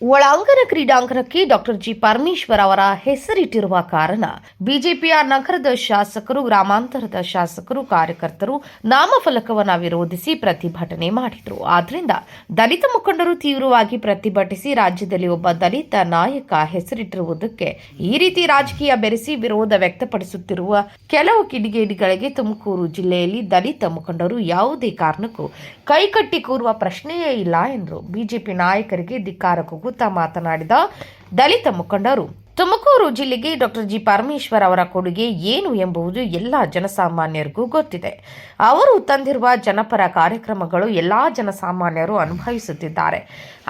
ಒಳಾಂಗಣ ಕ್ರೀಡಾಂಗಣಕ್ಕೆ doctor G Parameshwar ಅವರ ಹೆಸರಿಟ್ಟಿರುವ ಕಾರಣ ಬಿಜೆಪಿಯ ನಗರದ ಶಾಸಕರು, ಗ್ರಾಮಾಂತರದ ಶಾಸಕರು, ಕಾರ್ಯಕರ್ತರು ನಾಮಫಲಕವನ್ನು ವಿರೋಧಿಸಿ ಪ್ರತಿಭಟನೆ ಮಾಡಿದರು. ಆದ್ದರಿಂದ ದಲಿತ ಮುಖಂಡರು ತೀವ್ರವಾಗಿ ಪ್ರತಿಭಟಿಸಿ ರಾಜ್ಯದಲ್ಲಿ ಒಬ್ಬ ದಲಿತ ನಾಯಕ ಹೆಸರಿಟ್ಟಿರುವುದಕ್ಕೆ ಈ ರೀತಿ ರಾಜಕೀಯ ಬೆರೆಸಿ ವಿರೋಧ ವ್ಯಕ್ತಪಡಿಸುತ್ತಿರುವ ಕೆಲವು ಕಿಡಿಗೇಡಿಗಳಿಗೆ ತುಮಕೂರು ಜಿಲ್ಲೆಯಲ್ಲಿ ದಲಿತ ಮುಖಂಡರು ಯಾವುದೇ ಕಾರಣಕ್ಕೂ ಕೈಕಟ್ಟಿ ಕೂರುವ ಪ್ರಶ್ನೆಯೇ ಇಲ್ಲ ಎಂದರು. ಬಿಜೆಪಿ ನಾಯಕರಿಗೆ ಧಿಕ್ಕಾರ ಮಾತನಾಡಿದ ದಲಿತ ಮುಖಂಡರು, ತುಮಕೂರು ಜಿಲ್ಲೆಗೆ ಡಾಕ್ಟರ್ ಜಿ ಪರಮೇಶ್ವರ್ ಅವರ ಕೊಡುಗೆ ಏನು ಎಂಬುದು ಎಲ್ಲ ಜನಸಾಮಾನ್ಯರಿಗೂ ಗೊತ್ತಿದೆ. ಅವರು ತಂದಿರುವ ಜನಪರ ಕಾರ್ಯಕ್ರಮಗಳು ಎಲ್ಲ ಜನಸಾಮಾನ್ಯರು ಅನುಭವಿಸುತ್ತಿದ್ದಾರೆ.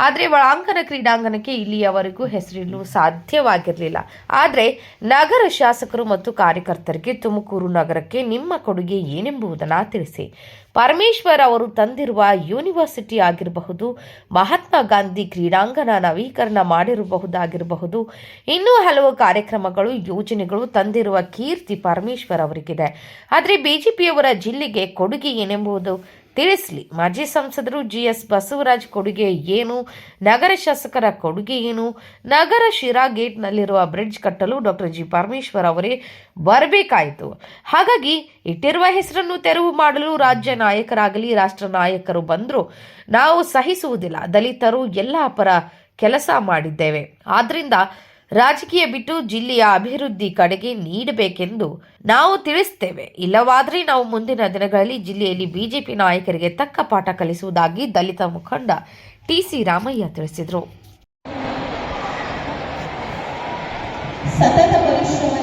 ಆದರೆ ಒಳಾಂಗಣ ಕ್ರೀಡಾಂಗಣಕ್ಕೆ ಇಲ್ಲಿಯವರೆಗೂ ಹೆಸರಿಡಲು ಸಾಧ್ಯವಾಗಿರಲಿಲ್ಲ. ಆದರೆ ನಗರ ಶಾಸಕರು ಮತ್ತು ಕಾರ್ಯಕರ್ತರಿಗೆ ತುಮಕೂರು ನಗರಕ್ಕೆ ನಿಮ್ಮ ಕೊಡುಗೆ ಏನೆಂಬುದನ್ನು ತಿಳಿಸಿ. ಪರಮೇಶ್ವರ್ ಅವರು ತಂದಿರುವ ಯೂನಿವರ್ಸಿಟಿ ಆಗಿರಬಹುದು, ಮಹಾತ್ಮ ಗಾಂಧಿ ಕ್ರೀಡಾಂಗಣ ನವೀಕರಣ ಮಾಡಿರಬಹುದಾಗಿರಬಹುದು, ಇನ್ನೂ ಹಲವು ಕಾರ್ಯಕ್ರಮಗಳು, ಯೋಜನೆಗಳು ತಂದಿರುವ ಕೀರ್ತಿ ಪರಮೇಶ್ವರ್ ಅವರಿಗಿದೆ. ಆದರೆ ಬಿಜೆಪಿಯವರ ಜಿಲ್ಲೆಗೆ ಕೊಡುಗೆ ಏನೆಂಬುದು ತಿಳಿಸಲಿ. ಮಾಜಿ ಸಂಸದರು GS ಬಸವರಾಜ್ ಕೊಡುಗೆ ಏನು, ನಗರ ಶಾಸಕರ ಕೊಡುಗೆ ಏನು, ನಗರ ಶಿರಾ ಗೇಟ್ನಲ್ಲಿರುವ ಬ್ರಿಡ್ಜ್ ಕಟ್ಟಲು ಡಾಕ್ಟರ್ ಜಿ ಪರಮೇಶ್ವರ್ ಅವರೇ ಬರಬೇಕಾಯಿತು. ಹಾಗಾಗಿ ಇಟ್ಟಿರುವ ಹೆಸರನ್ನು ತೆರವು ಮಾಡಲು ರಾಜ್ಯ ನಾಯಕರಾಗಲಿ ರಾಷ್ಟ್ರ ನಾಯಕರು ಬಂದರೂ ನಾವು ಸಹಿಸುವುದಿಲ್ಲ. ದಲಿತರು ಎಲ್ಲ ಪರ ಕೆಲಸ ಮಾಡಿದ್ದೇವೆ. ಆದ್ದರಿಂದ ರಾಜಕೀಯ ಬಿಟ್ಟು ಜಿಲ್ಲೆಯ ಅಭಿವೃದ್ಧಿ ಕಡೆಗೆ ನೀಡಬೇಕೆಂದು ನಾವು ತಿಳಿಸ್ತೇವೆ. ಇಲ್ಲವಾದರೆ ನಾವು ಮುಂದಿನ ದಿನಗಳಲ್ಲಿ ಜಿಲ್ಲೆಯಲ್ಲಿ ಬಿಜೆಪಿ ನಾಯಕರಿಗೆ ತಕ್ಕ ಪಾಠ ಕಲಿಸುವುದಾಗಿ ದಲಿತ ಮುಖಂಡ TC ರಾಮಯ್ಯ ತಿಳಿಸಿದರು. ಸತತ ಪರಿಶ್ರಮ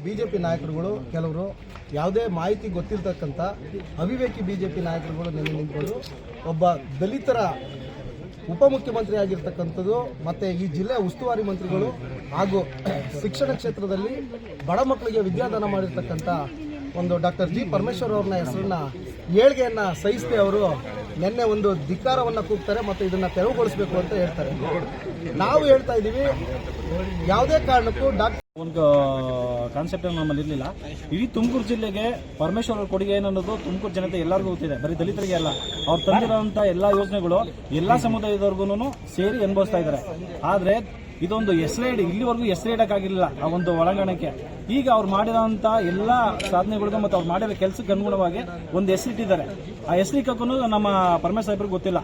ಬಿಜೆಪಿ ನಾಯಕರುಗಳು ಕೆಲವರು ಯಾವುದೇ ಮಾಹಿತಿ ಗೊತ್ತಿರತಕ್ಕಂಥ ಅವಿವೇಕಿ ಬಿಜೆಪಿ ನಾಯಕರುಗಳು ನಿಂತ್ಕೊಂಡು ಒಬ್ಬ ದಲಿತರ ಉಪಮುಖ್ಯಮಂತ್ರಿ ಆಗಿರ್ತಕ್ಕಂಥದ್ದು ಮತ್ತು ಈ ಜಿಲ್ಲೆಯ ಉಸ್ತುವಾರಿ ಮಂತ್ರಿಗಳು ಹಾಗೂ ಶಿಕ್ಷಣ ಕ್ಷೇತ್ರದಲ್ಲಿ ಬಡ ಮಕ್ಕಳಿಗೆ ವಿದ್ಯಾದಾನ ಮಾಡಿರ್ತಕ್ಕಂಥ ಒಂದು ಡಾಕ್ಟರ್ ಜಿ ಪರಮೇಶ್ವರ್ ಅವ್ರನ್ನ ಹೆಸರನ್ನ ಏಳ್ಗೆಯನ್ನು ಸಹಿಸದೆ ಅವರು ನಿನ್ನೆ ಒಂದು ಧಿಕ್ಕಾರವನ್ನು ಕೂಗ್ತಾರೆ ಮತ್ತು ಇದನ್ನು ತೆರವುಗೊಳಿಸಬೇಕು ಅಂತ ಹೇಳ್ತಾರೆ. ನಾವು ಹೇಳ್ತಾ ಇದ್ದೀವಿ, ಯಾವುದೇ ಕಾರಣಕ್ಕೂ ಒಂದು ಕಾನ್ಸೆಪ್ಟ್ ನಮ್ಮಲ್ಲಿ ಇರಲಿಲ್ಲ. ಇಡೀ ತುಮಕೂರು ಜಿಲ್ಲೆಗೆ ಪರಮೇಶ್ವರ್ ಅವ್ರ ಕೊಡುಗೆ ಏನನ್ನೋದು ತುಮಕೂರು ಜನತೆ ಎಲ್ಲರಿಗೂ ಗೊತ್ತಿದೆ. ಬರೀ ದಲಿತರಿಗೆ ಅಲ್ಲ, ಅವ್ರು ತಂದಿರೋಂಥ ಎಲ್ಲ ಯೋಜನೆಗಳು ಎಲ್ಲ ಸಮುದಾಯದವ್ರಿಗೂ ಸೇರಿ ಅನುಭವಿಸ್ತಾ ಇದ್ದಾರೆ. ಆದರೆ ಇದೊಂದು ಹೆಸರೇಡಿ ಇಲ್ಲಿವರೆಗೂ ಹೆಸರಿಡಕ್ಕಾಗಿರಲಿಲ್ಲ ಆ ಒಂದು ಒಳಾಂಗಣಕ್ಕೆ. ಈಗ ಅವ್ರು ಮಾಡಿರೋಂಥ ಎಲ್ಲ ಸಾಧನೆಗಳಿಗೂ ಮತ್ತು ಅವ್ರು ಮಾಡಿರೋ ಕೆಲಸಕ್ಕೆ ಅನುಗುಣವಾಗಿ ಒಂದು ಹೆಸರಿಟ್ಟಿದ್ದಾರೆ. ಆ ಹೆಸರಿಕ್ಕೂ ನಮ್ಮ ಪರಮೇಶ್ವರ್ ಸಾಹೇಬ್ರಿಗೆ ಗೊತ್ತಿಲ್ಲ.